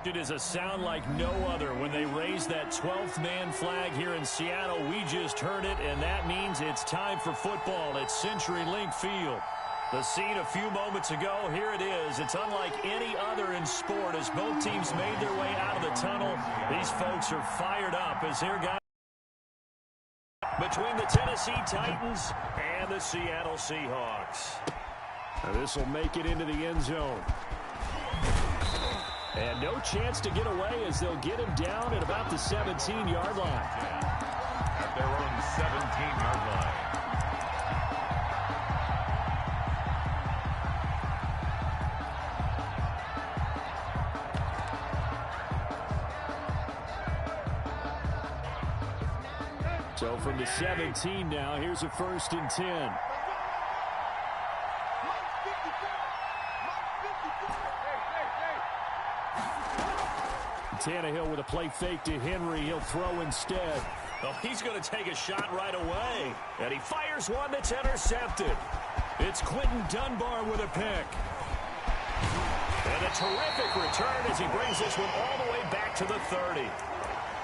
It is a sound like no other when they raise that 12th man flag here in Seattle. We just heard it, and that means it's time for football at CenturyLink Field. The scene a few moments ago, here it is. It's unlike any other in sport as both teams made their way out of the tunnel. These folks are fired up as here guys between the Tennessee Titans and the Seattle Seahawks. Now this will make it into the end zone. And no chance to get away as they'll get him down at about the 17-yard line. At their own 17-yard line. So from the 17 now, here's a 1st and 10. Tannehill with a play fake to Henry. He'll throw instead. Oh, he's going to take a shot right away. And he fires one that's intercepted. It's Quinton Dunbar with a pick. And a terrific return as he brings this one all the way back to the 30.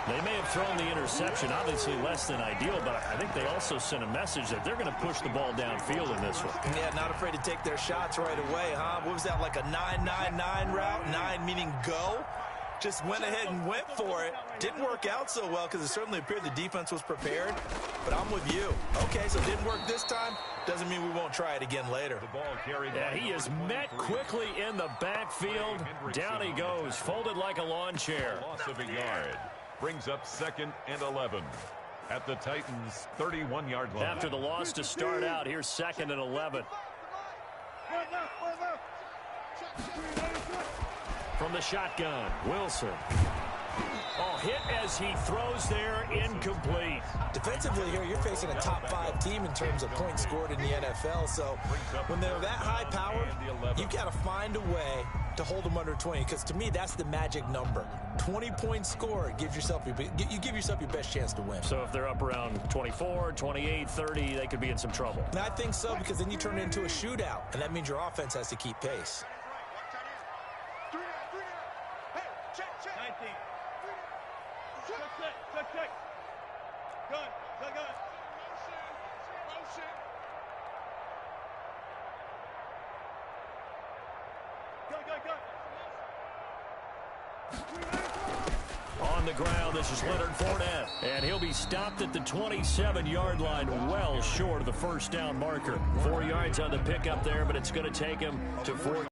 They may have thrown the interception, obviously less than ideal, but I think they also sent a message that they're going to push the ball downfield in this one. Yeah, not afraid to take their shots right away, huh? What was that, like a 9-9-9 route? 9 meaning go? Just went ahead and went for it. Didn't work out so well because it certainly appeared the defense was prepared. But I'm with you. Okay, so it didn't work this time. Doesn't mean we won't try it again later. The ball carried. Yeah, he is met quickly in the backfield. Down he goes, folded like a lawn chair. Loss of a yard. Brings up 2nd and 11 at the Titans' 31-yard line. After the loss to start out, here's 2nd and 11. From the shotgun, Wilson. Oh, hit as he throws there, incomplete. Defensively here, you're facing a top 5 team in terms of points scored in the NFL. So when they're that high powered, you've got to find a way to hold them under 20. Because to me, that's the magic number. 20 points scored gives yourself you give yourself your best chance to win. So if they're up around 24, 28, 30, they could be in some trouble. And I think so, because then you turn it into a shootout, and that means your offense has to keep pace. On the ground, this is Leonard Fournette. And he'll be stopped at the 27-yard line, well short of the first down marker. 4 yards on the pickup there, but it's going to take him to 4.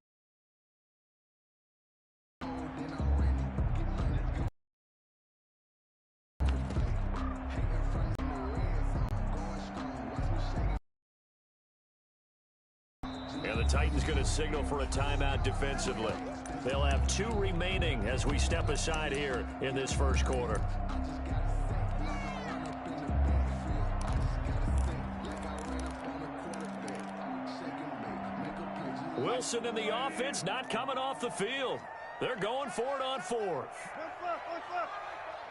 And the Titans going to signal for a timeout defensively. They'll have 2 remaining as we step aside here in this first quarter. Wilson and the offense not coming off the field. They're going for it on 4th. We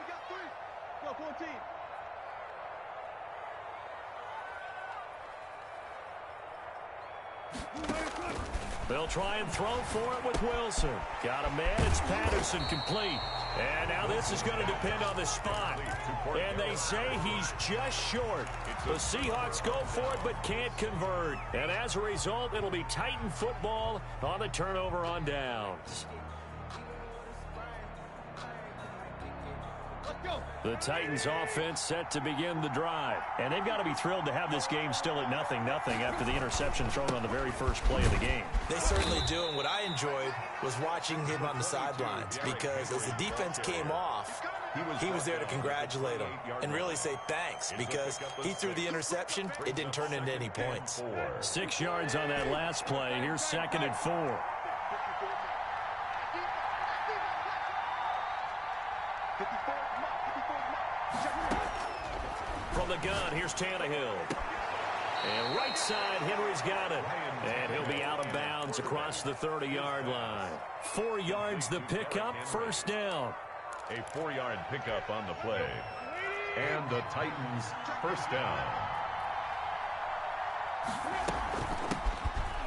got 3. Go, 14. They'll try and throw for it with Wilson. Got a man. It's Patterson complete. And now this is going to depend on the spot. And they say he's just short. The Seahawks go for it but can't convert. And as a result, it'll be Titan football on the turnover on downs. The Titans offense set to begin the drive. And they've got to be thrilled to have this game still at 0-0 after the interception thrown on the very first play of the game. They certainly do, and what I enjoyed was watching him on the sidelines, because as the defense came off, he was there to congratulate them and really say thanks, because he threw the interception. It didn't turn into any points. 6 yards on that last play. Here's 2nd and 4. From the gun, here's Tannehill. And right side, Henry's got it. And he'll be out of bounds across the 30-yard line. 4 yards the pickup, first down. A 4-yard pickup on the play. And the Titans first down.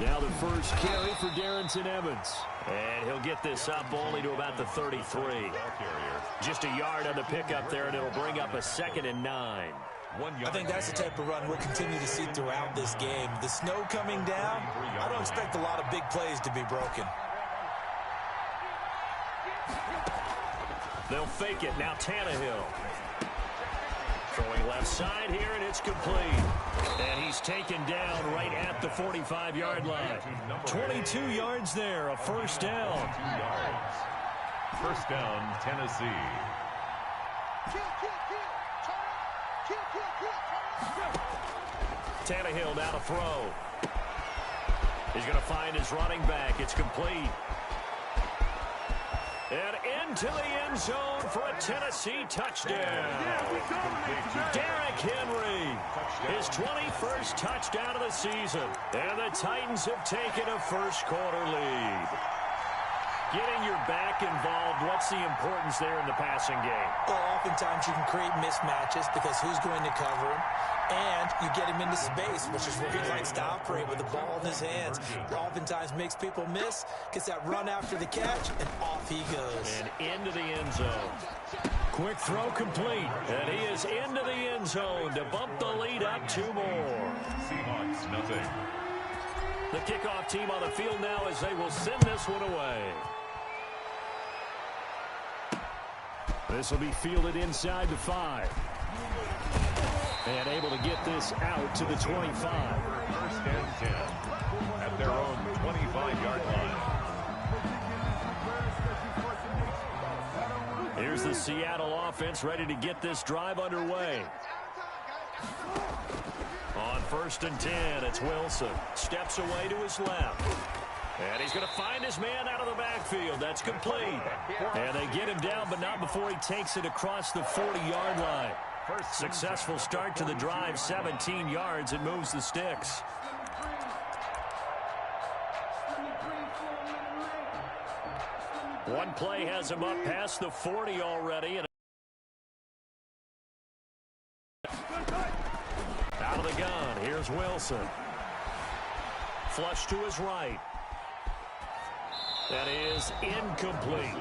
Now the first carry for Darrynton Evans. And he'll get this up only to about the 33. Just a yard on the pickup there, and it'll bring up a 2nd and 9. I think that's the type of run we'll continue to see throughout this game. The snow coming down, I don't expect a lot of big plays to be broken. They'll fake it. Now Tannehill. Throwing left side here, and it's complete. And he's taken down right at the 45-yard line. 22 yards there, a first down. First down, Tennessee. Tannehill now to throw. He's going to find his running back. It's complete. And into the end zone for a Tennessee touchdown. Derrick Henry, his 21st touchdown of the season. And the Titans have taken a first-quarter lead. Getting your back involved, what's the importance there in the passing game? Well, oftentimes you can create mismatches because who's going to cover him? And you get him into space, which is where he likes to operate with the ball in his hands. Oftentimes makes people miss, gets that run after the catch, and off he goes. And into the end zone. Quick throw complete. And he is into the end zone to bump the lead up 2 more. Seahawks, nothing. The kickoff team on the field now as they will send this one away. This will be fielded inside the 5. And able to get this out to the 25. First and 10 at their own 25-yard line. Here's the Seattle offense ready to get this drive underway. On first and 10, it's Wilson. Steps away to his left. And he's going to find his man out of the backfield. That's complete. And they get him down, but not before he takes it across the 40-yard line. Successful start to the drive, 17 yards, and moves the sticks. One play has him up past the 40 already. And out of the gun, here's Wilson. Flush to his right. That is incomplete.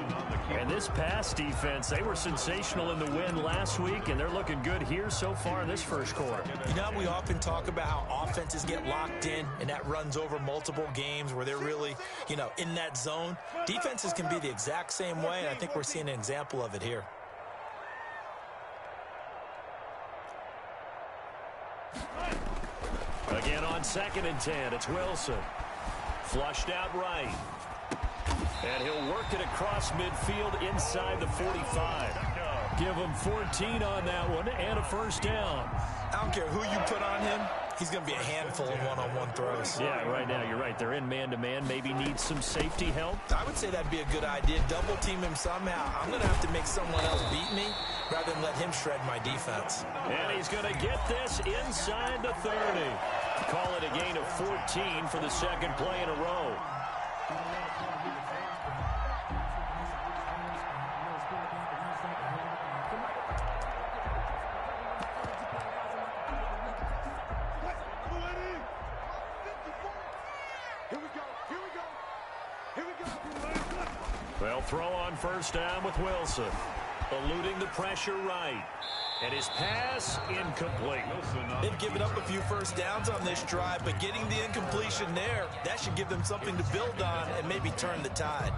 And this pass defense, they were sensational in the win last week, and they're looking good here so far in this first quarter. You know, we often talk about how offenses get locked in, and that runs over multiple games where they're really, you know, in that zone. Defenses can be the exact same way, and I think we're seeing an example of it here. Again on 2nd and 10, it's Wilson. Flushed out right. And he'll work it across midfield inside the 45. Give him 14 on that one and a first down. I don't care who you put on him. He's going to be a handful of one-on-one throws. Yeah, right now, you're right. They're in man-to-man. Maybe need some safety help. I would say that'd be a good idea. Double team him somehow. I'm going to have to make someone else beat me rather than let him shred my defense. And he's going to get this inside the 30. Call it a gain of 14 for the second play in a row. They'll throw on first down with Wilson. Eluding the pressure right. And his pass incomplete. They've given up a few first downs on this drive, but getting the incompletion there, that should give them something to build on and maybe turn the tide.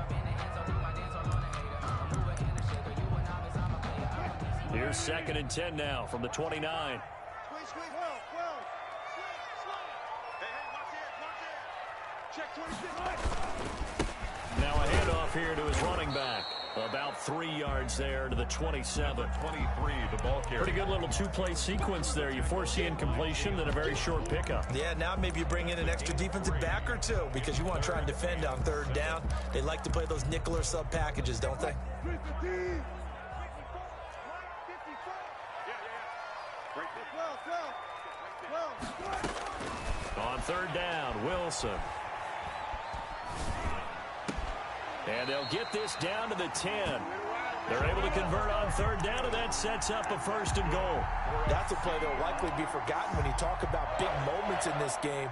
Here's 2nd and 10 now from the 29. Now a handoff here to his running back. About 3 yards there to the 27. 23, the ball carrier. Pretty good little two-play sequence there. You force the incompletion, then a very short pickup. Yeah, now maybe you bring in an extra defensive back or two because you want to try and defend on third down. They like to play those nickel or sub packages, don't they? On third down, Wilson. And they'll get this down to the 10. They're able to convert on third down, and that sets up a 1st and goal. That's a play that will likely be forgotten when you talk about big moments in this game.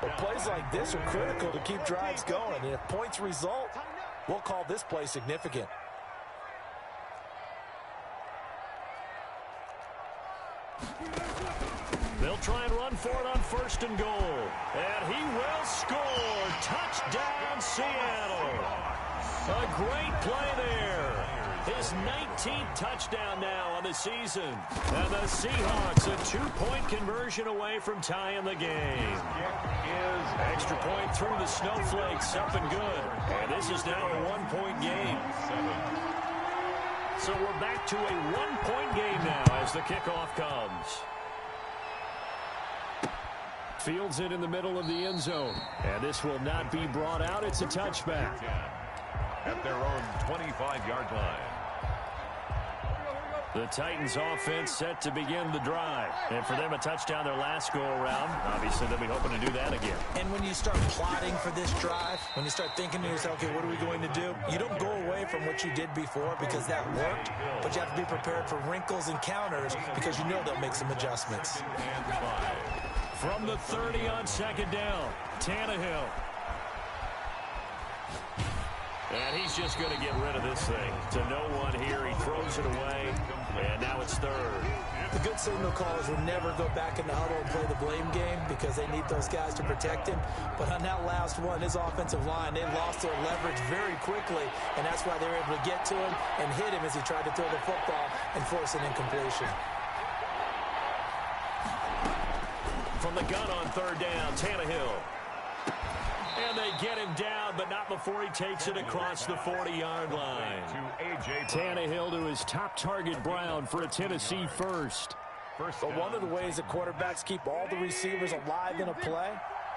But plays like this are critical to keep drives going. And if points result, we'll call this play significant. They'll try and run for it on 1st and goal. And he will score. Touchdown, Seattle. A great play there. His 19th touchdown now on the season. And the Seahawks a 2-point conversion away from tying the game. Extra point through the snowflakes, up and good. And this is now a 1-point game. So we're back to a 1-point game now as the kickoff comes. Fields it in the middle of the end zone. And this will not be brought out. It's a touchback. At their own 25-yard line. The Titans offense set to begin the drive. And for them, a touchdown their last go-around. Obviously, they'll be hoping to do that again. And when you start plotting for this drive, when you start thinking to yourself, okay, what are we going to do? You don't go away from what you did before because that worked, but you have to be prepared for wrinkles and counters because you know they'll make some adjustments. From the 30 on 2nd down, Tannehill. And he's just going to get rid of this thing. To no one here, he throws it away, and now it's 3rd. The good signal callers will never go back in the huddle and play the blame game because they need those guys to protect him. But on that last one, his offensive line, they lost their leverage very quickly, and that's why they were able to get to him and hit him as he tried to throw the football and force an incompletion. From the gun on 3rd down, Tannehill. And they get him down, but not before he takes it across the 40-yard line. Tannehill to his top target, Brown, for a Tennessee first. But one of the ways that quarterbacks keep all the receivers alive in a play,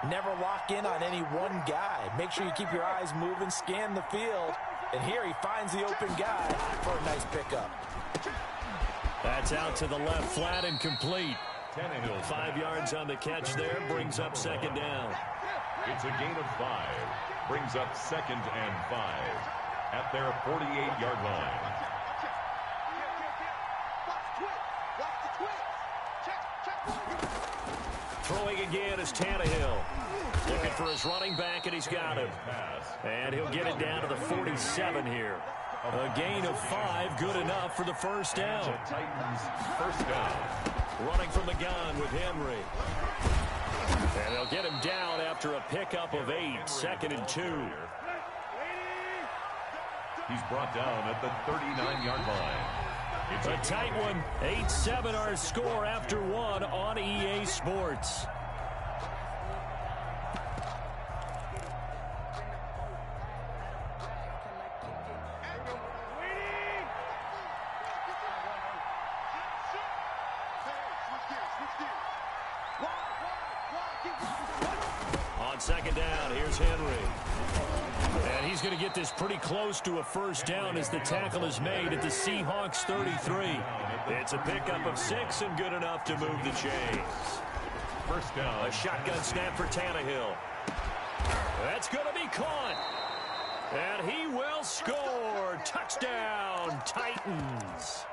never lock in on any one guy. Make sure you keep your eyes moving, scan the field, and here he finds the open guy for a nice pickup. That's out to the left, flat and complete. 5 yards on the catch there, brings up 2nd down. It's a gain of 5. Brings up 2nd and 5 at their 48-yard line. Throwing again is Tannehill. Looking for his running back, and he's got him. And he'll get it down to the 47 here. A gain of 5, good enough for the 1st down. Titans 1st down. Running from the gun with Henry. And they'll get him down after a pickup of 8, 2nd and 2. He's brought down at the 39-yard line. It's a tight one. 8-7 our score after 1 on EA Sports. On 2nd down, here's Henry. And he's going to get this pretty close to a 1st down as the tackle is made at the Seahawks 33. It's a pickup of 6 and good enough to move the chains. 1st down. A shotgun snap for Tannehill. That's going to be caught. And he will score. Touchdown, Titans.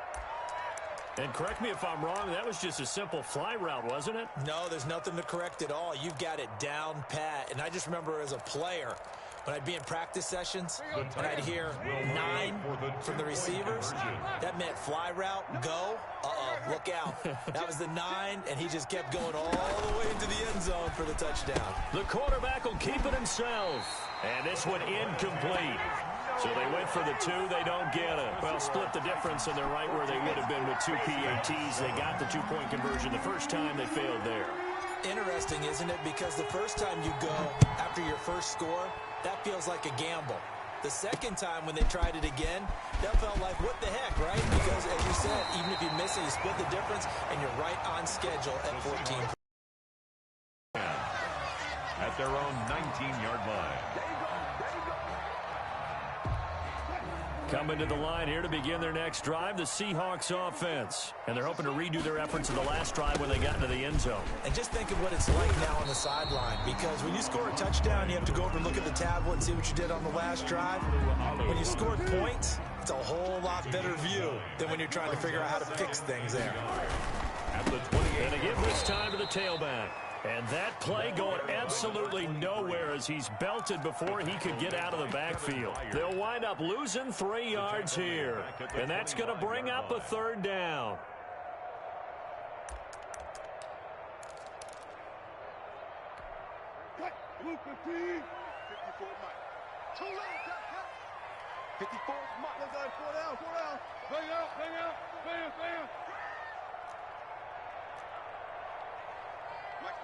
And correct me if I'm wrong, that was just a simple fly route, wasn't it? No, there's nothing to correct at all. You've got it down pat. And I just remember as a player, when I'd be in practice sessions and I'd hear 9 from the receivers, that meant fly route, go, look out. That was the 9, and he just kept going all the way into the end zone for the touchdown. The quarterback will keep it himself. And this one incomplete. So they went for the 2, they don't get it. Well, split the difference, and they're right where they would have been with 2 PATs. They got the 2-point conversion the first time, they failed there. Interesting, isn't it? Because the first time you go after your first score, that feels like a gamble. The second time when they tried it again, that felt like, what the heck, right? Because, as you said, even if you miss it, you split the difference, and you're right on schedule at 14. At their own 19-yard line. Coming to the line here to begin their next drive, the Seahawks offense. And they're hoping to redo their efforts in the last drive when they got into the end zone. And just think of what it's like now on the sideline, because when you score a touchdown, you have to go over and look at the tablet and see what you did on the last drive. When you scored points, It's a whole lot better view than when you're trying to figure out how to fix things there. At the 28. And they give this time to the tailback. And that play going absolutely nowhere as he's belted before he could get out of the backfield. They'll wind up losing 3 yards here. And that's going to bring up a 3rd down. Blue 15. 54 Mike. Too low, cut. 54 Mike. Let's go, 4 down. Bang out. Bam. Mike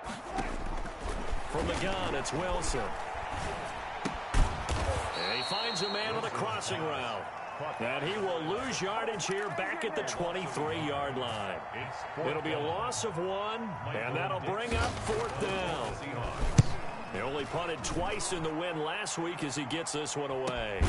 5-4. From the gun, it's Wilson. And he finds a man on a crossing route. And he will lose yardage here back at the 23-yard line. It'll be a loss of 1, and that'll bring up 4th down. He only punted twice in the win last week as he gets this one away.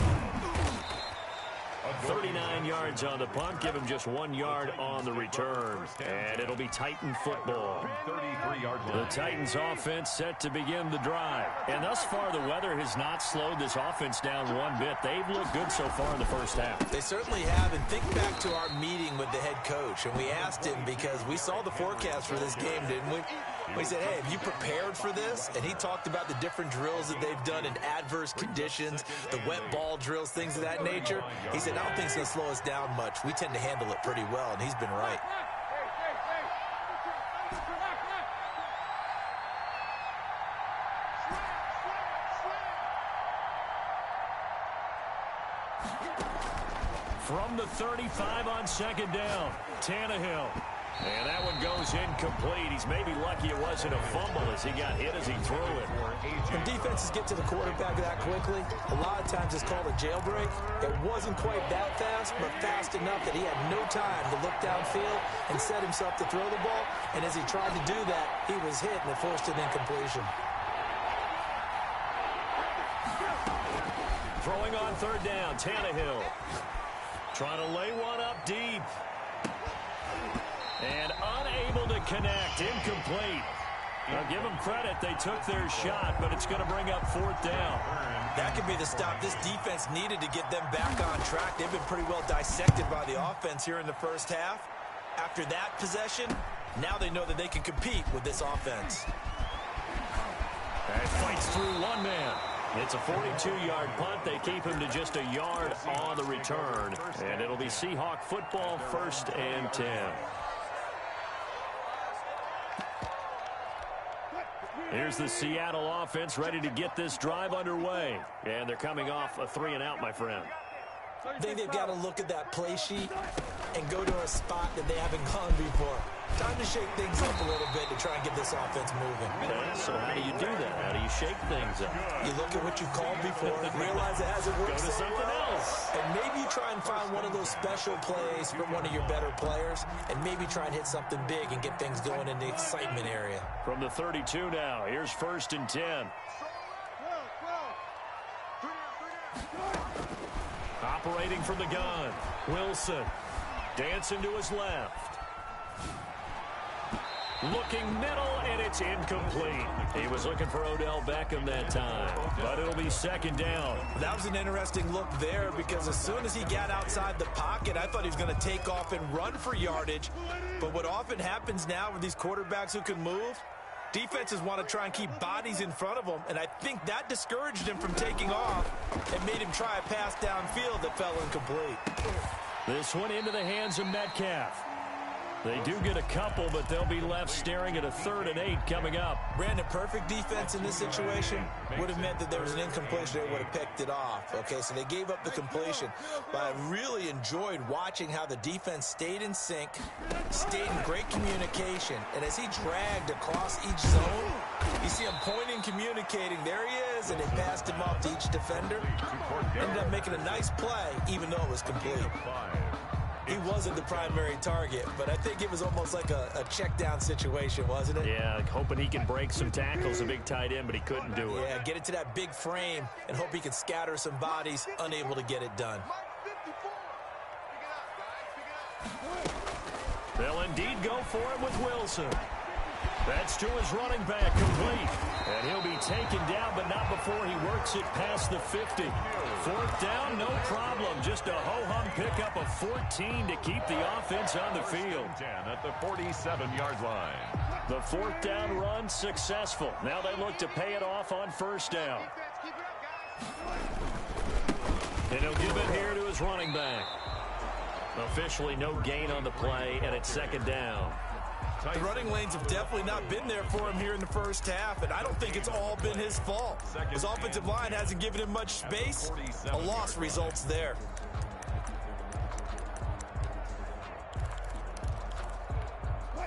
39 yards on the punt, give him just 1 yard on the return. And it'll be Titan football. 33-yard line. The Titans offense set to begin the drive. And thus far, the weather has not slowed this offense down one bit. They've looked good so far in the first half. They certainly have. And think back to our meeting with the head coach. And we asked him because we saw the forecast for this game, didn't we? We said, hey, have you prepared for this? And he talked about the different drills that they've done in adverse conditions, the wet ball drills, things of that nature. He said, I don't think it's going to slow us down much. We tend to handle it pretty well, and he's been right. From the 35 on 2nd down, Tannehill. And that one goes incomplete. He's maybe lucky it wasn't a fumble as he got hit as he threw it. When defenses get to the quarterback that quickly, a lot of times it's called a jailbreak. It wasn't quite that fast, but fast enough that he had no time to look downfield and set himself to throw the ball. And as he tried to do that, he was hit and it forced an incompletion. Throwing on 3rd down, Tannehill. Trying to lay one up deep. And unable to connect. Incomplete. Now give them credit. They took their shot, but it's going to bring up 4th down. That could be the stop this defense needed to get them back on track. They've been pretty well dissected by the offense here in the first half. After that possession, now they know that they can compete with this offense. And fights through one man. It's a 42-yard punt. They keep him to just a yard on the return. And it'll be Seahawk football, 1st and 10. Here's the Seattle offense ready to get this drive underway. And they're coming off a 3-and-out, my friend. I think they've got to look at that play sheet and go to a spot that they haven't gone before. Time to shake things up a little bit to try and get this offense moving. Okay, so how do you do that? How do you shake things up? You look at what you called before, realize it hasn't worked Go to so something well, else. and maybe you try and find one of those special plays from one of your better players, and maybe try and hit something big and get things going in the excitement area. From the 32 now, here's 1st and 10. Operating from the gun, Wilson. Dancing to his left. Looking middle, and it's incomplete. He was looking for Odell Beckham that time, but it'll be 2nd down. That was an interesting look there because as soon as he got outside the pocket, I thought he was going to take off and run for yardage. But what often happens now with these quarterbacks who can move, defenses want to try and keep bodies in front of them, and I think that discouraged him from taking off and made him try a pass downfield that fell incomplete. This one into the hands of Metcalf. They do get a couple, but they'll be left staring at a 3rd and 8 coming up. Brandon, perfect defense in this situation would have meant that there was an incompletion. They would have picked it off. Okay, so they gave up the completion. But I really enjoyed watching how the defense stayed in sync, stayed in great communication. And as he dragged across each zone, you see him pointing, communicating. There he is, and they passed him off to each defender. Ended up making a nice play, even though it was complete. He wasn't the primary target, but I think it was almost like a check down situation, wasn't it? Yeah, hoping he can break some tackles, a big tight end, but he couldn't do it. Yeah, get it to that big frame and hope he can scatter some bodies, unable to get it done. They'll indeed go for it with Wilson. That's to his running back, complete. And he'll be taken down, but not before he works it past the 50. Fourth down, no problem. Just a ho-hum pickup of 14 to keep the offense on the field. 10 at the 47-yard line. The fourth down run successful. Now they look to pay it off on first down. And he'll give it here to his running back. Officially no gain on the play, and it's second down. The running lanes have definitely not been there for him here in the first half, and I don't think it's all been his fault. His offensive line hasn't given him much space. A loss results there.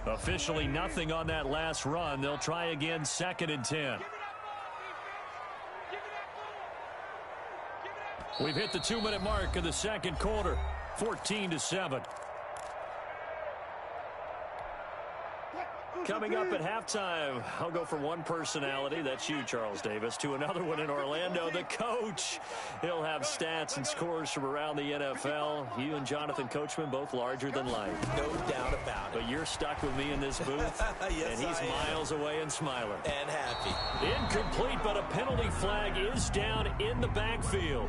Officially nothing on that last run. They'll try again, second and 10. We've hit the 2-minute mark of the second quarter, 14-7. Coming up at halftime, I'll go from one personality, that's you, Charles Davis, to another one in Orlando, the coach. He'll have stats and scores from around the NFL. You and Jonathan Coachman, both larger than life. No doubt about it. But you're stuck with me in this booth, yes, and he's miles away and smiling. And happy. Incomplete, but a penalty flag is down in the backfield.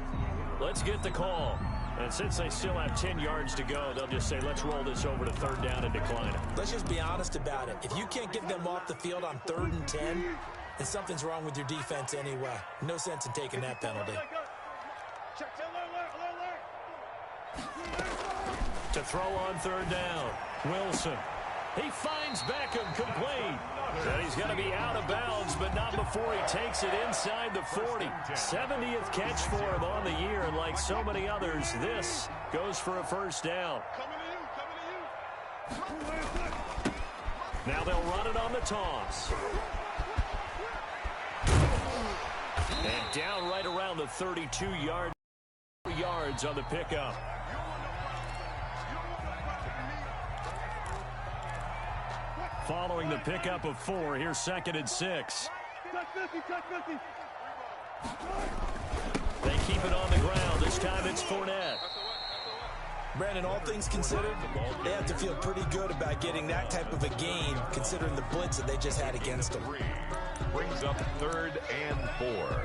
Let's get the call. And since they still have 10 yards to go, they'll just say, let's roll this over to third down and decline it. Let's just be honest about it. If you can't get them off the field on 3rd and 10, then something's wrong with your defense anyway. No sense in taking that penalty. To throw on third down, Wilson. He finds Beckham, complete. And he's going to be out of bounds, but not before he takes it inside the 40. 70th catch for him on the year, and like so many others, this goes for a first down. Now they'll run it on the toss. And down right around the 32-yard yards on the pickup. Following the pickup of 4, here's second and 6. They keep it on the ground. This time it's Fournette. Brandon, all things considered, they have to feel pretty good about getting that type of a gain, considering the blitz that they just had against them. Brings up 3rd and 4.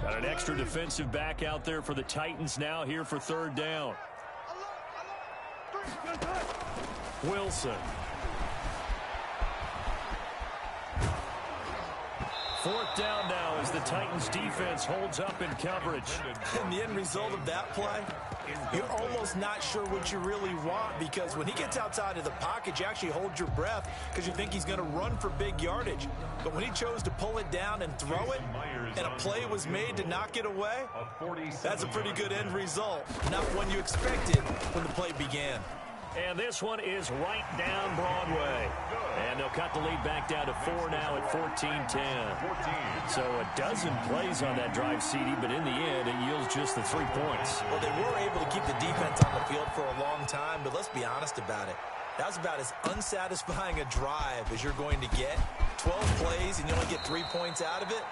Got an extra defensive back out there for the Titans now here for third down. Wilson. Fourth down now as the Titans defense holds up in coverage. And the end result of that play, you're almost not sure what you really want, because when he gets outside of the pocket, you actually hold your breath because you think he's going to run for big yardage. But when he chose to pull it down and throw it, and a play was made to knock it away, that's a pretty good end result. Not one you expected when the play began. And this one is right down Broadway. And they'll cut the lead back down to 4 now at 14-10. So a dozen plays on that drive, CD, but in the end, it yields just the 3 points. Well, they were able to keep the defense on the field for a long time, but let's be honest about it. That was about as unsatisfying a drive as you're going to get. 12 plays and you only get 3 points out of it.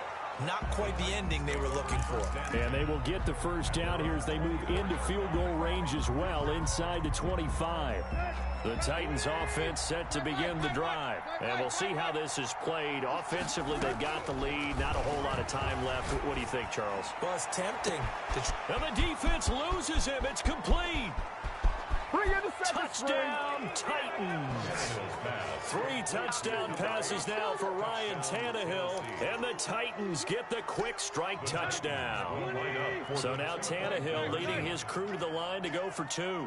Not quite the ending they were looking for. And they will get the first down here as they move into field goal range as well, inside the 25. The Titans offense set to begin the drive. And we'll see how this is played. Offensively, they've got the lead. Not a whole lot of time left. What do you think, Charles? Well, it's tempting. And the defense loses him. It's complete. Touchdown, Titans. 3 touchdown passes now for Ryan Tannehill, and the Titans get the quick strike touchdown. So now Tannehill leading his crew to the line to go for 2.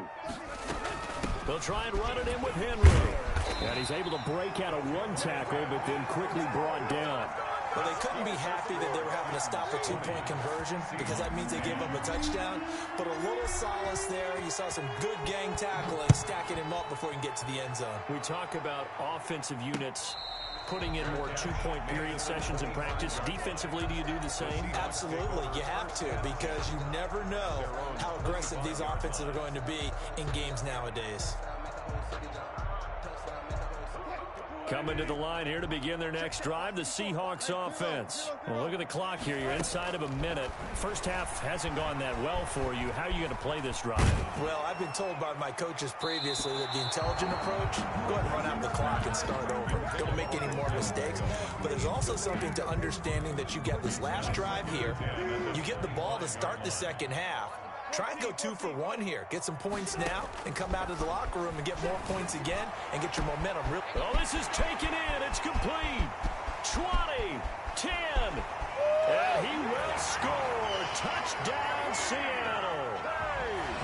They'll try and run it in with Henry. And he's able to break out of 1 tackle, but then quickly brought down. Well, they couldn't be happy that they were having to stop a 2-point conversion, because that means they gave up a touchdown. But a little solace there. You saw some good gang tackling, stacking him up before he can get to the end zone. We talk about offensive units putting in more 2-point period sessions in practice. Defensively, do you do the same? Absolutely. You have to, because you never know how aggressive these offenses are going to be in games nowadays. Coming to the line here to begin their next drive, the Seahawks offense. Well, look at the clock here. You're inside of a minute. First half hasn't gone that well for you. How are you going to play this drive? Well, I've been told by my coaches previously that the intelligent approach, go ahead and run out the clock and start over. Don't make any more mistakes. But there's also something to understanding that you get this last drive here. You get the ball to start the second half. Try and go 2 for 1 here. Get some points now and come out of the locker room and get more points again and get your momentum. Oh, this is taken in. It's complete. 20, 10, and he will score. Touchdown, Seattle.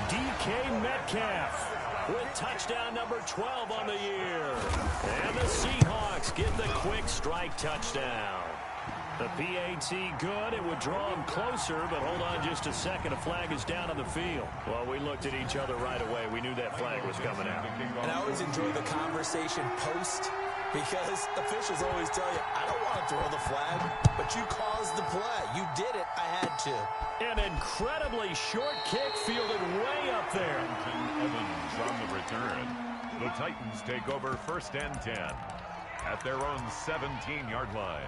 DK Metcalf with touchdown number 12 on the year. And the Seahawks get the quick strike touchdown. The PAT good. It would draw him closer, but hold on just a second. A flag is down on the field. Well, we looked at each other right away. We knew that flag was coming out. And I always enjoy the conversation post because officials always tell you, I don't want to throw the flag, but you caused the play. You did it. I had to. An incredibly short kick fielded way up there. Evans on the return. The Titans take over 1st and 10 at their own 17-yard line.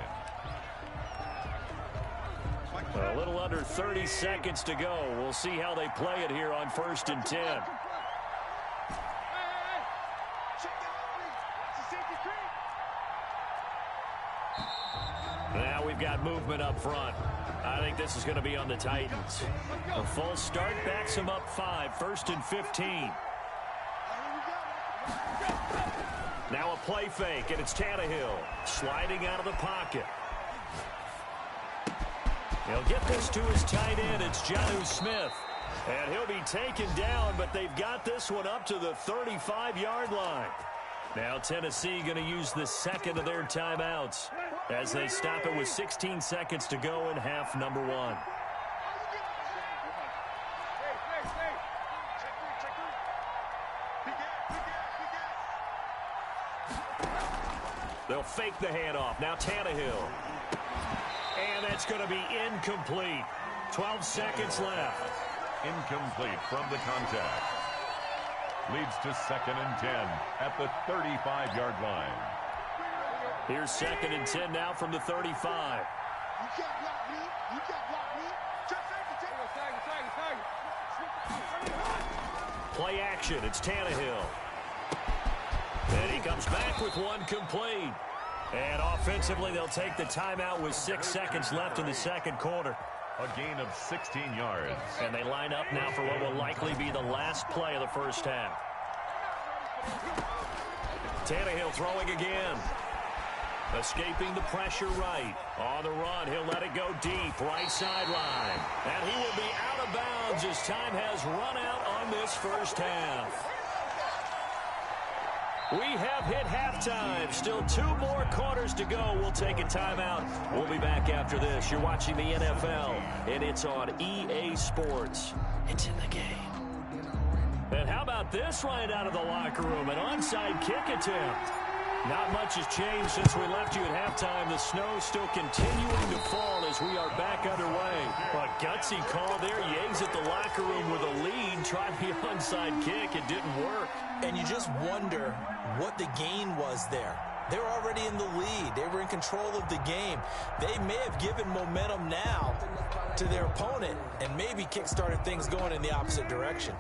A little under 30 seconds to go. We'll see how they play it here on 1st and 10. Now we've got movement up front. I think this is going to be on the Titans. A full start backs them up 5, 1st and 15. Now a play fake, and it's Tannehill sliding out of the pocket. He'll get this to his tight end. It's Jonnu Smith. And he'll be taken down, but they've got this one up to the 35-yard line. Now Tennessee going to use the second of their timeouts as they stop it with 16 seconds to go in half number 1. They'll fake the handoff. Now Tannehill. And that's going to be incomplete. 12 seconds left. Incomplete from the contact. Leads to 2nd and 10 at the 35-yard line. Here's 2nd and 10 now from the 35. You can't block me. You can't block me. Play action. It's Tannehill. And he comes back with one complete. And offensively, they'll take the timeout with 6 seconds left in the second quarter. A gain of 16 yards. And they line up now for what will likely be the last play of the first half. Tannehill throwing again. Escaping the pressure right. On the run, he'll let it go deep, right sideline. And he will be out of bounds as time has run out on this first half. We have hit halftime. Still 2 more quarters to go. We'll take a timeout. We'll be back after this. You're watching the NFL, and it's on EA Sports. It's in the game. And how about this right out of the locker room? An onside kick attempt. Not much has changed since we left you at halftime. The snow still continuing to fall as we are back underway. A gutsy call there. Yates at the locker room with a lead. Tried the onside kick. It didn't work. And you just wonder what the gain was there. They were already in the lead. They were in control of the game. They may have given momentum now to their opponent and maybe kick-started things going in the opposite direction.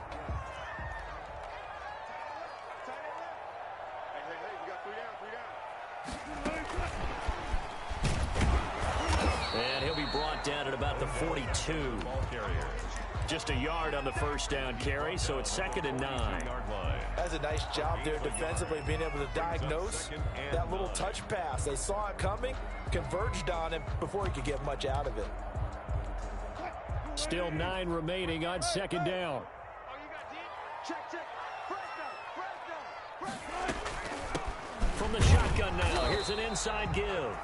And he'll be brought down at about the 42. Just a yard on the first down carry, so it's 2nd and 9. That's a nice job there defensively, being able to diagnose that little touch pass. They saw it coming, converged on him before he could get much out of it. Still 9 remaining on 2nd down. From the shotgun now, here's an inside give.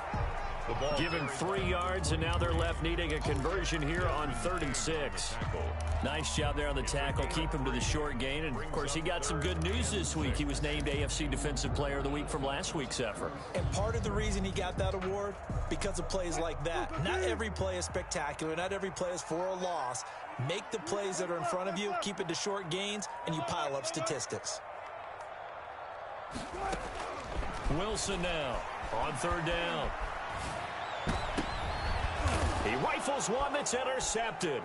Give him 3 yards, and now they're left needing a conversion here on 3rd and 6. Nice job there on the tackle. Keep him to the short gain. And, of course, he got some good news this week. He was named AFC Defensive Player of the Week from last week's effort. And part of the reason he got that award, because of plays like that. Not every play is spectacular. Not every play is for a loss. Make the plays that are in front of you, keep it to short gains, and you pile up statistics. Wilson now on third down. He rifles one that's intercepted.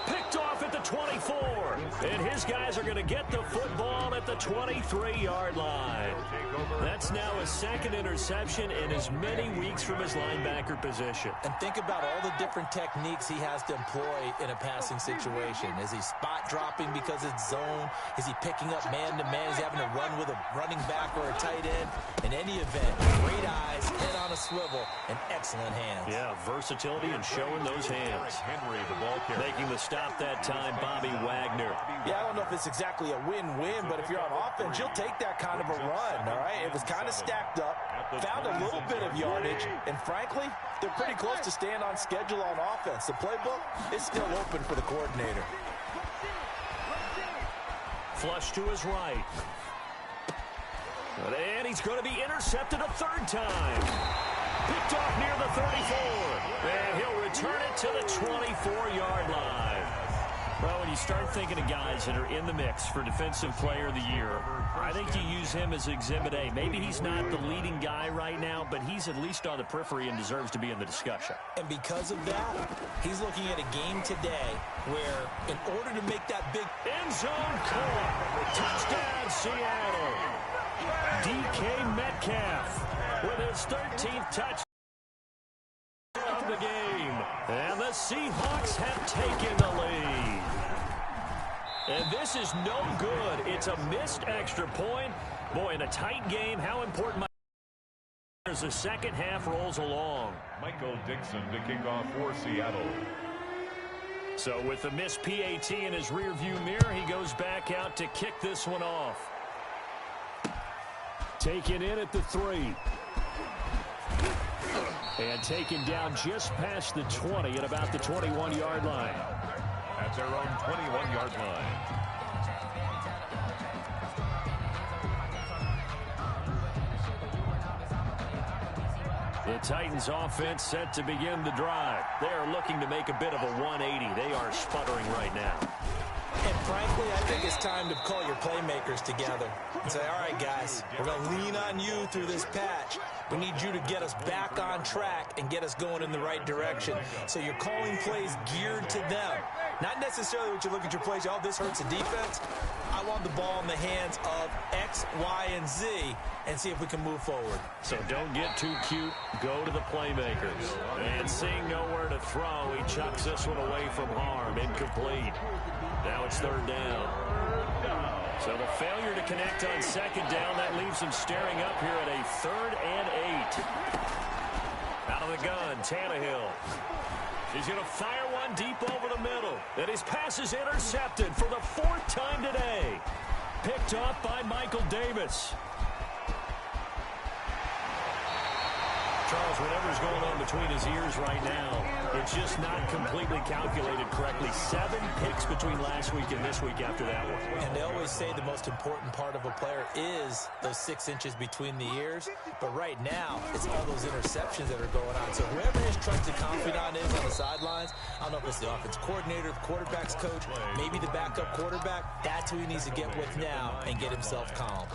Picked off at the 24. And his guys are going to get the football at the 23-yard line. That's now his second interception in as many weeks from his linebacker position. And think about all the different techniques he has to employ in a passing situation. Is he spot dropping because it's zone? Is he picking up man-to-man? Is he having to run with a running back or a tight end? In any event, great eyes, head on a swivel, and excellent hands. Yeah, versatility and showing those hands. Henry, the ball carrier. Making the stop that time, Bobby Wagner. Yeah, I don't know if it's exactly a win-win, but if you're on offense, you'll take that kind of a run, all right? It was kind of stacked up, found a little bit of yardage, and frankly, they're pretty close to staying on schedule on offense. The playbook is still open for the coordinator. Flush to his right. And he's going to be intercepted a third time. Picked off near the 34. And he'll return it to the 24-yard line. Well, when you start thinking of guys that are in the mix for Defensive Player of the Year, I think you use him as Exhibit A. Maybe he's not the leading guy right now, but he's at least on the periphery and deserves to be in the discussion. And because of that, he's looking at a game today where in order to make that big end zone caught, touchdown Seattle. DK Metcalf with his 13th touchdown of the game. And the Seahawks have taken the lead. And this is no good. It's a missed extra point. Boy, in a tight game, how important as the second half rolls along. Michael Dixon to kick off for Seattle. So with the missed PAT in his rearview mirror, he goes back out to kick this one off. Taken in at the 3. And taken down just past the 20 at about the 21-yard line. At their own 21-yard line. The Titans offense set to begin the drive. They are looking to make a bit of a 180. They are sputtering right now. And frankly, I think it's time to call your playmakers together and say, all right, guys, we're going to lean on you through this patch. We need you to get us back on track and get us going in the right direction. So you're calling plays geared to them. Not necessarily what you look at your plays, oh, this hurts the defense. I want the ball in the hands of X, Y, and Z and see if we can move forward. So don't get too cute. Go to the playmakers. And seeing nowhere to throw, he chucks this one away from harm. Incomplete. Now it's third down. So the failure to connect on second down, that leaves him staring up here at a 3rd and 8. Out of the gun, Tannehill. He's going to fire one deep over the middle. And his pass is intercepted for the 4th time today. Picked off by Michael Davis. Charles, whatever's going on between his ears right now, it's just not completely calculated correctly. 7 picks between last week and this week after that one. And they always say the most important part of a player is those 6 inches between the ears. But right now, it's all those interceptions that are going on. So whoever his trusted confidant is on the sidelines, I don't know if it's the offense coordinator, the quarterback's coach, maybe the backup quarterback, that's who he needs to get with now and get himself calm.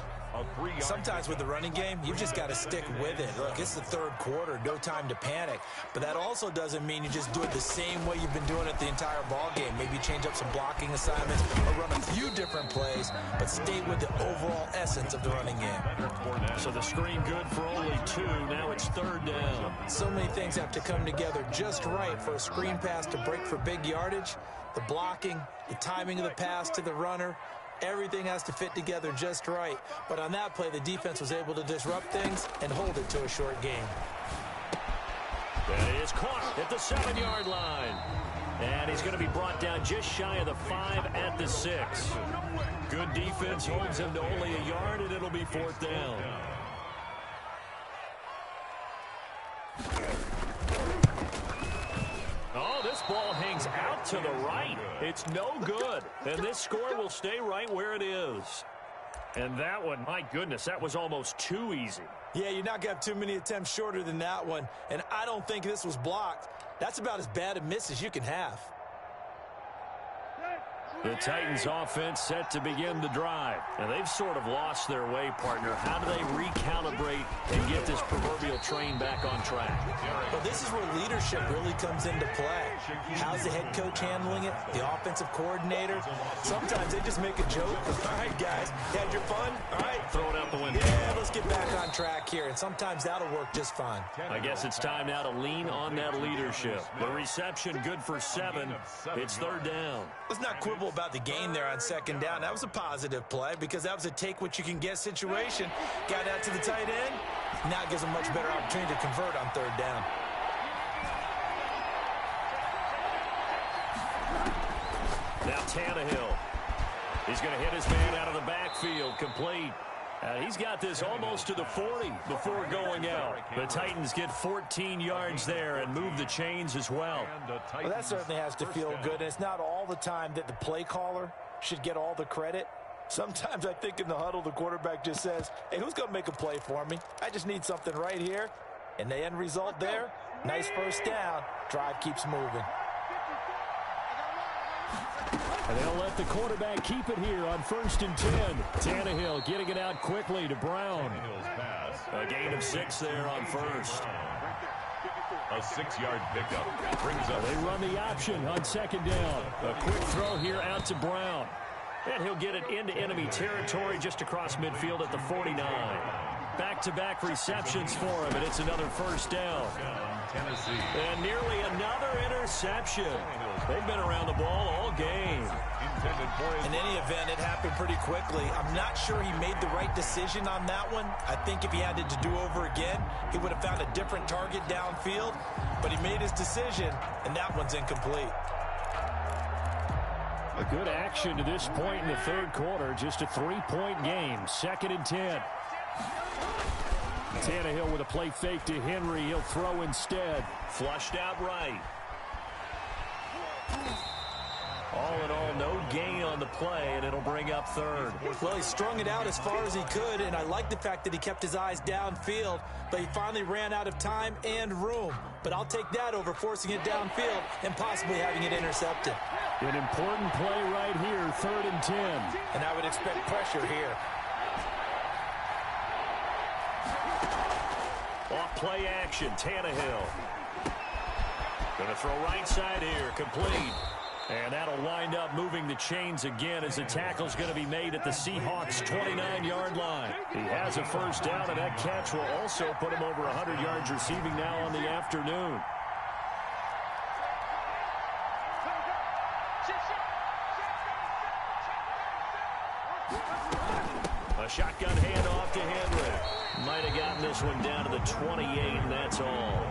Sometimes with the running game, you've just got to stick with it. Look, it's the 3rd quarter, no time to panic. But that also doesn't mean you just do it the same way you've been doing it the entire ball game. Maybe change up some blocking assignments or run a few different plays, but stay with the overall essence of the running game. So the screen good for only 2. Now it's 3rd down. So many things have to come together just right for a screen pass to break for big yardage. The blocking, the timing of the pass to the runner, everything has to fit together just right. But on that play, the defense was able to disrupt things and hold it to a short game. That is caught at the 7-yard line. And he's going to be brought down just shy of the 5 at the 6. Good defense holds him to only a yard, and it'll be 4th down. Oh, this ball hangs out to the right. It's no good. And this score will stay right where it is. And that one, my goodness, that was almost too easy. Yeah, you're not going to have too many attempts shorter than that one. And I don't think this was blocked. That's about as bad a miss as you can have. The Titans offense set to begin the drive. And they've sort of lost their way, partner. How do they recalibrate and get this proverbial train back on track? Well, this is where leadership really comes into play. How's the head coach handling it? The offensive coordinator? Sometimes they just make a joke. All right, guys, you had your fun? All right. Throw it out the window. Yeah, let's get back on track here. And sometimes that'll work just fine. I guess it's time now to lean on that leadership. The reception good for 7. It's 3rd down. Let's not quibble about the gain there on 2nd down. That was a positive play because that was a take-what-you-can-get situation. Got out to the tight end. Now it gives them a much better opportunity to convert on 3rd down. Now Tannehill. He's going to hit his man out of the backfield. Complete. He's got this almost to the 40 before going out. The Titans get 14 yards there and move the chains as well. Well, that certainly has to feel good. And it's not all the time that the play caller should get all the credit. Sometimes I think in the huddle, the quarterback just says, hey, who's going to make a play for me? I just need something right here. And the end result there, nice 1st down. Drive keeps moving. And they'll let the quarterback keep it here on 1st and 10. Tannehill getting it out quickly to Brown. A gain of 6 there on 1st. A 6-yard pickup brings up. They run the option on 2nd down. A quick throw here out to Brown. And he'll get it into enemy territory just across midfield at the 49. Back-to-back receptions for him, and it's another 1st down. Tennessee. And nearly another interception. They've been around the ball all game. In any event, it happened pretty quickly. I'm not sure he made the right decision on that one. I think if he had it to do over again, he would have found a different target downfield. But he made his decision, and that one's incomplete. A good action to this point in the 3rd quarter. Just a 3-point game. 2nd and 10. Tannehill with a play fake to Henry. He'll throw instead. Flushed out right. All in all, no gain on the play, and it'll bring up 3rd. Well, he strung it out as far as he could, and I like the fact that he kept his eyes downfield, but he finally ran out of time and room. But I'll take that over forcing it downfield and possibly having it intercepted. An important play right here, 3rd and 10. And I would expect pressure here. Off play action, Tannehill. Going to throw right side here, complete. And that'll wind up moving the chains again as the tackle's going to be made at the Seahawks' 29-yard line. He has a 1st down, and that catch will also put him over 100 yards receiving now on the afternoon. A shotgun handoff to Henry. Might have gotten this one down to the 28, and that's all.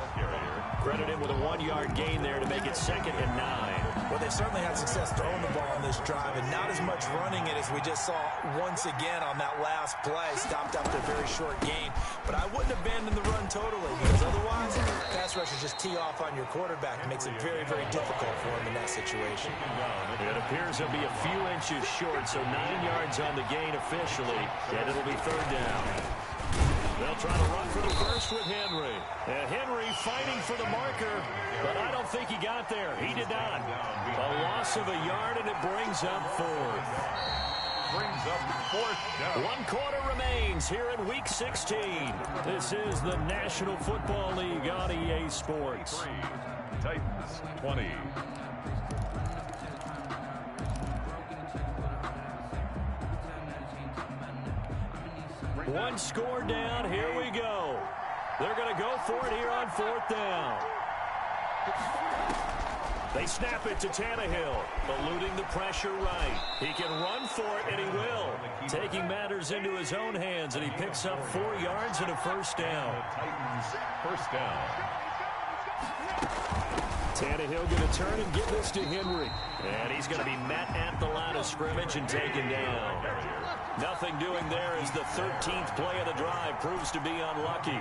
Credit him with a 1-yard gain there to make it 2nd and 9. Well, they've certainly had success throwing the ball on this drive, and not as much running it as we just saw once again on that last play. Stopped after a very short gain. But I wouldn't abandon the run totally, because otherwise, pass rushers just tee off on your quarterback. It makes it very, very difficult for him in that situation. It appears he'll be a few inches short, so 9 yards on the gain officially, and it'll be 3rd down. They'll try to run for the first with Henry. And Henry fighting for the marker, but I don't think he got there. He did not. A loss of a yard, and it brings up 4th. Brings up 4th down. 1 quarter remains here in Week 16. This is the National Football League on EA Sports. Titans 20. One score down. Here we go. They're going to go for it here on 4th down. They snap it to Tannehill, eluding the pressure right. He can run for it, and he will. Taking matters into his own hands, and he picks up 4 yards and a 1st down. Titans 1st down. Tannehill going to turn and give this to Henry. And he's going to be met at the line of scrimmage and taken down. Nothing doing there as the 13th play of the drive proves to be unlucky.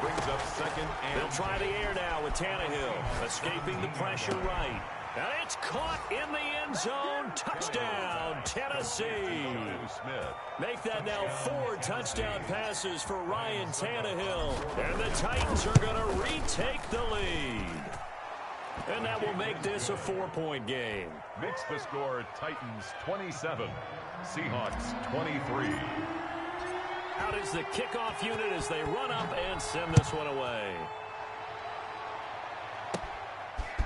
Brings up 2nd and... They'll try the air now with Tannehill, escaping the pressure right. And it's caught in the end zone. Touchdown, Tennessee. Make that now 4 touchdown passes for Ryan Tannehill. And the Titans are going to retake the lead. And that will make this a 4-point game. Makes the score Titans 27, Seahawks 23. Out is the kickoff unit as they run up and send this one away.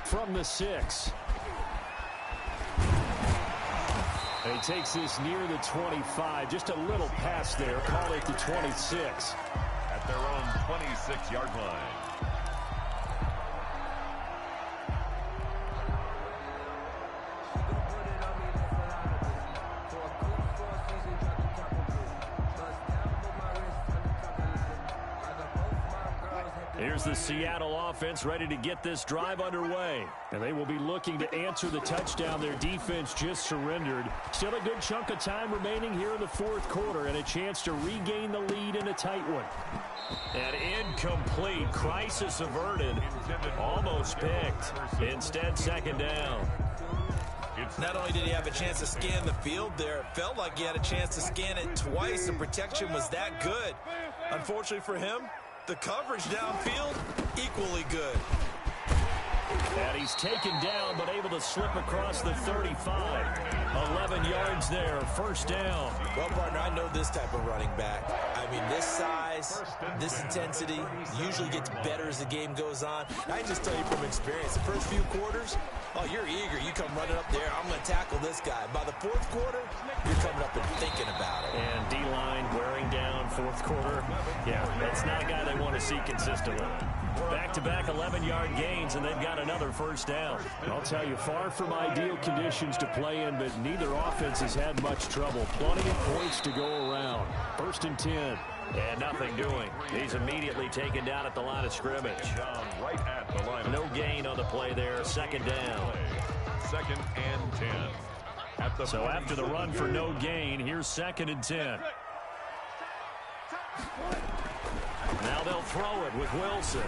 From the 6. He takes this near the 25. Just a little pass there. Call it the 26. At their own 26-yard line. Here's the Seattle offense ready to get this drive underway. And they will be looking to answer the touchdown their defense just surrendered. Still a good chunk of time remaining here in the fourth quarter and a chance to regain the lead in a tight one. And incomplete. Crisis averted. Almost picked. Instead, second down. Not only did he have a chance to scan the field there, it felt like he had a chance to scan it twice. The protection was that good. Unfortunately for him, the coverage downfield, equally good. And he's taken down, but able to slip across the 35. 11 yards there, first down. Well, partner, I know this type of running back. I mean, this size, this intensity usually gets better as the game goes on. I can just tell you from experience, the first few quarters, oh, you're eager. You come running up there, I'm going to tackle this guy. By the fourth quarter, you're coming up and thinking about it. And D-line wearing down fourth quarter. Yeah, that's not a guy they want to see consistently. Back-to-back 11-yard gains, and they've got another first down. I'll tell you, far from ideal conditions to play in, but neither offense has had much trouble. Plenty of points to go around. First and 10. And nothing doing. He's immediately taken down at the line of scrimmage. Right at the line. No gain on the play there. Second down. Second and 10. So after the run for no gain, here's second and 10. Now they'll throw it with Wilson.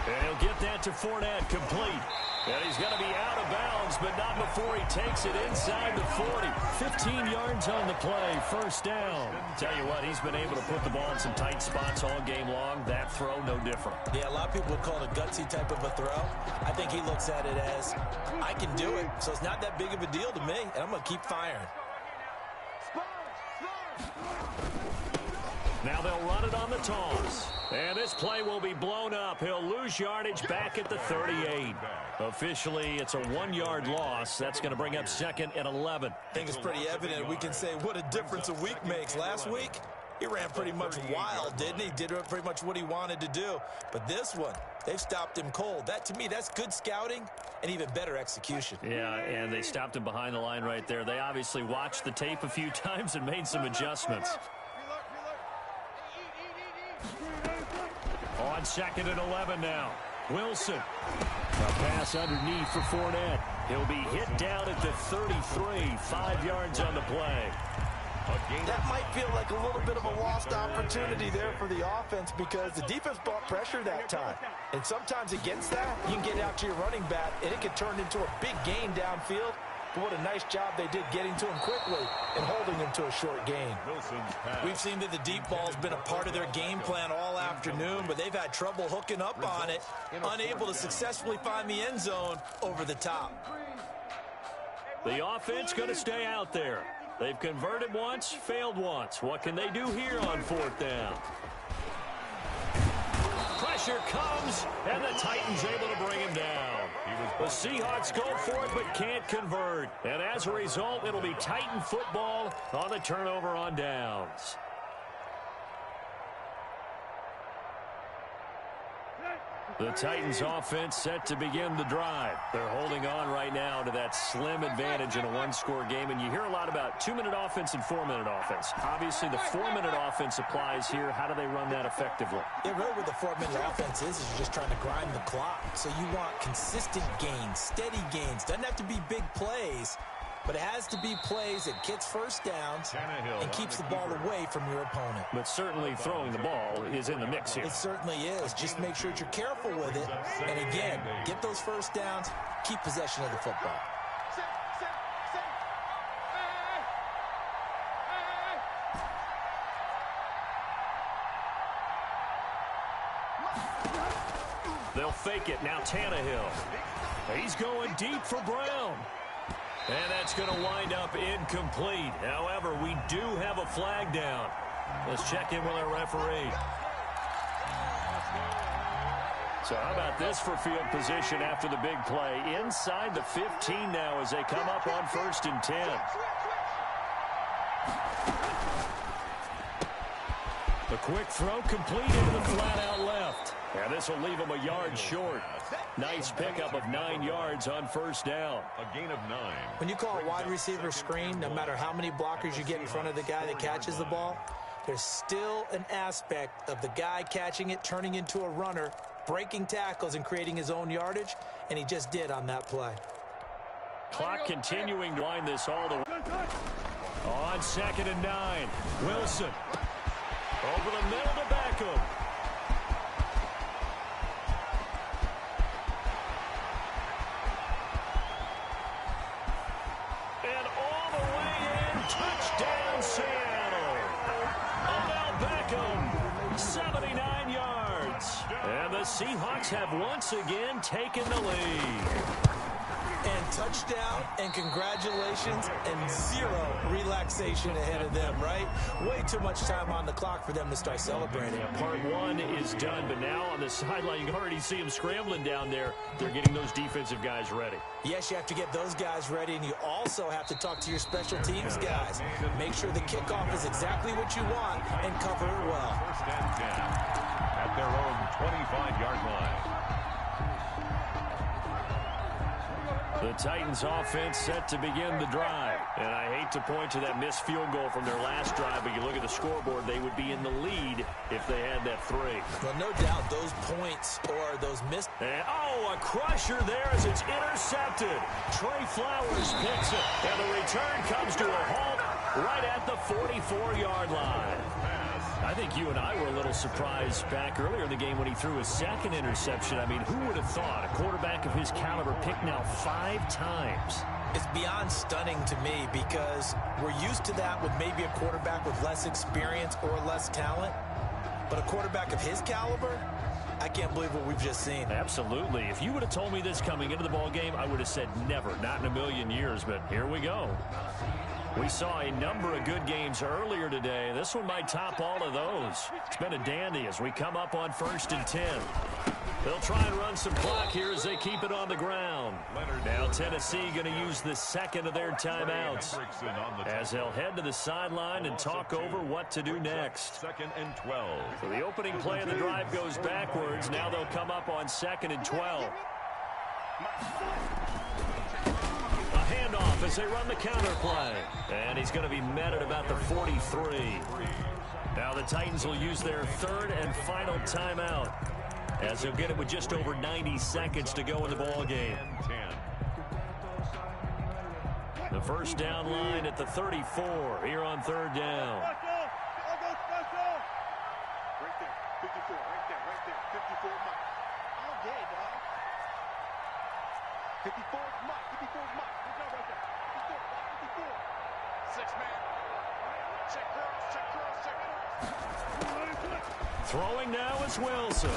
And he'll get that to Fournette, complete. And he's going to be out of bounds, but not before he takes it inside the 40. 15 yards on the play, first down. Tell you what, he's been able to put the ball in some tight spots all game long. That throw, no different. Yeah, a lot of people call it a gutsy type of a throw. I think he looks at it as, I can do it, so it's not that big of a deal to me, and I'm going to keep firing. Now they'll run it on the toss. And this play will be blown up. He'll lose yardage back at the 38. Officially, it's a 1-yard loss. That's going to bring up second and 11. I think it's pretty evident. We can say what a difference a week makes. Last week, he ran pretty much wild, didn't he? Did pretty much what he wanted to do. But this one, they've stopped him cold. That, to me, that's good scouting and even better execution. Yeah, and they stopped him behind the line right there. They obviously watched the tape a few times and made some adjustments. On second and 11 now. Wilson. A pass underneath for Fournette. He'll be hit down at the 33. 5 yards on the play. That might feel like a little bit of a lost opportunity there for the offense because the defense brought pressure that time. And sometimes against that, you can get out to your running back, and it can turn into a big gain downfield. But what a nice job they did getting to him quickly and holding him to a short gain. We've seen that the deep ball's been a part of their game plan all afternoon, but they've had trouble hooking up on it, unable to successfully find the end zone over the top. The offense going to stay out there. They've converted once, failed once. What can they do here on fourth down? Pressure comes, and the Titans able to bring him down. The Seahawks go for it, but can't convert. And as a result, it'll be Titan football on the turnover on downs. The Titans offense set to begin the drive. They're holding on right now to that slim advantage in a one-score game. And you hear a lot about 2-minute offense and 4-minute offense. Obviously, the 4-minute offense applies here. How do they run that effectively? Yeah, really what the 4-minute offense is you're just trying to grind the clock. So you want consistent gains, steady gains. Doesn't have to be big plays, but it has to be plays that gets first downs and keeps the ball away from your opponent. But certainly throwing the ball is in the mix here. It certainly is. Just make sure that you're careful with it. And again, get those first downs, keep possession of the football. They'll fake it. Now Tannehill. He's going deep for Brown. And that's going to wind up incomplete. However, we do have a flag down. Let's check in with our referee. So how about this for field position after the big play? Inside the 15 now as they come up on 1st and 10. The quick throw complete into the flat out left. And this will leave him a yard short. Nice pickup of 9 yards on 1st down. A gain of 9. When you call a wide receiver screen, no matter how many blockers you get in front of the guy that catches the ball, there's still an aspect of the guy catching it, turning into a runner, breaking tackles and creating his own yardage, and he just did on that play. Clock continuing to wind this all the way. On 2nd and 9, Wilson. Over the middle to Beckham. And all the way in, touchdown Seattle. Odell Beckham, 79 yards. And the Seahawks have once again taken the lead. And touchdown, and congratulations, and 0 relaxation ahead of them, right? Way too much time on the clock for them to start celebrating. Yeah, part 1 is done, but now on the sideline, you can already see them scrambling down there. They're getting those defensive guys ready. Yes, you have to get those guys ready, and you also have to talk to your special teams guys. Make sure the kickoff is exactly what you want and cover it well. 1st and 10 at their own 25-yard line. The Titans offense set to begin the drive. And I hate to point to that missed field goal from their last drive, but you look at the scoreboard, they would be in the lead if they had that 3. Well, no doubt those points or those missed. And, a crusher there as it's intercepted. Trey Flowers picks it, and the return comes to a halt right at the 44-yard line. I think you and I were a little surprised back earlier in the game when he threw his 2nd interception. I mean, who would have thought a quarterback of his caliber picked now 5 times? It's beyond stunning to me because we're used to that with maybe a quarterback with less experience or less talent. But a quarterback of his caliber, I can't believe what we've just seen. Absolutely. If you would have told me this coming into the ball game, I would have said never, not in a million years. But here we go. We saw a number of good games earlier today. This one might top all of those. It's been a dandy as we come up on 1st and 10. They'll try and run some clock here as they keep it on the ground. Now Tennessee going to use the 2nd of their timeouts as they'll head to the sideline and talk over what to do next. 2nd and 12. So the opening play of the drive goes backwards. Now they'll come up on 2nd and 12. Handoff as they run the counter play. And he's going to be met at about the 43. Now the Titans will use their 3rd and final timeout as they'll get it with just over 90 seconds to go in the ball game. The 1st down line at the 34 here on 3rd down. Right there, 54, right there, 54 Mike. All day, dog. 54 Mike, 54 Mike. Good job right there. 54, 54. 6-man. Check cross. Throwing now is Wilson.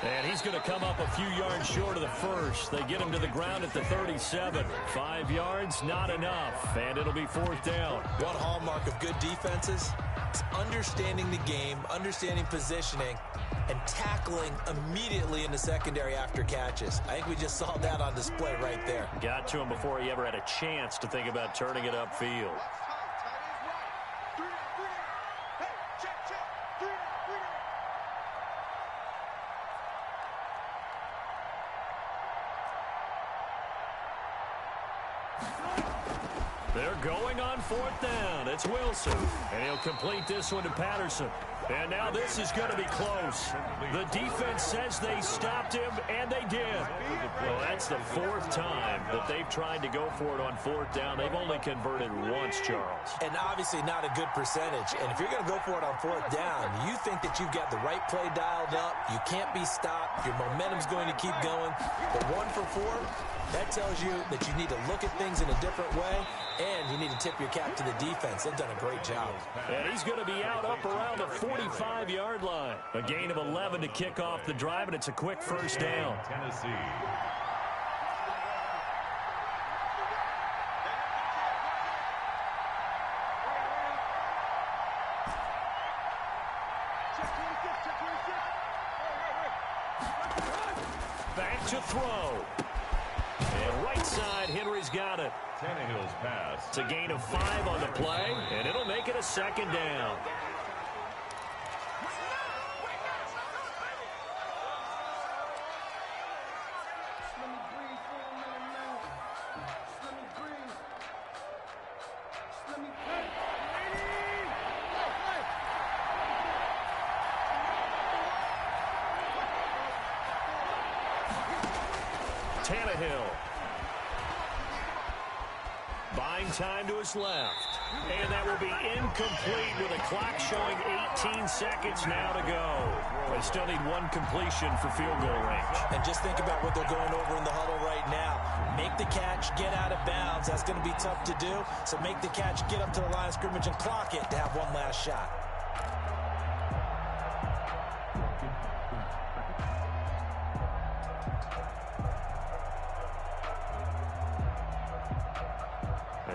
And he's going to come up a few yards short of the 1st. They get him to the ground at the 37. 5 yards, not enough. And it'll be 4th down. One hallmark of good defenses is understanding the game, understanding positioning, and tackling immediately in the secondary after catches. I think we just saw that on display right there. Got to him before he ever had a chance to think about turning it upfield. They're going on 4th down. It's Wilson. And he'll complete this one to Patterson. And now this is going to be close. The defense says they stopped him, and they did. Well, that's the 4th time that they've tried to go for it on 4th down. They've only converted once, Charles. And obviously not a good percentage. And if you're going to go for it on 4th down, you think that you've got the right play dialed up. You can't be stopped. Your momentum's going to keep going. But 1 for 4, that tells you that you need to look at things in a different way And you need to tip your cap to the defense. They've done a great job. And he's going to be out up around the 45-yard line. A gain of 11 to kick off the drive, and it's a quick first down. Tennessee. Back to throw. And right side, Henry's got it. Tannehill's pass. It's a gain of 5 on the play, and it'll make it a second down. Tannehill. Buying time to his left. And that will be incomplete with a clock showing 18 seconds now to go. They still need one completion for field goal range. And just think about what they're going over in the huddle right now. Make the catch, get out of bounds. That's going to be tough to do. So make the catch, get up to the line of scrimmage, and clock it to have one last shot.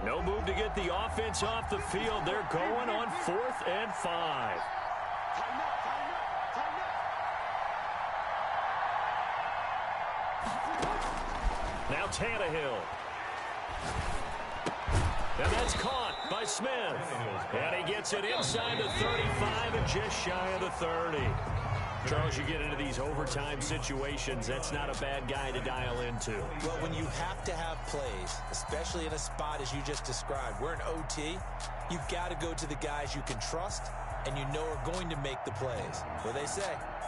No move to get the offense off the field. They're going on 4th and 5. Now Tannehill. And that's caught by Smith. And he gets it inside the 35 and just shy of the 30. Charles, you get into these overtime situations, that's not a bad guy to dial into. Well, when you have to have plays, especially in a spot as you just described, we're in OT, you've got to go to the guys you can trust and you know are going to make the plays. What do they say?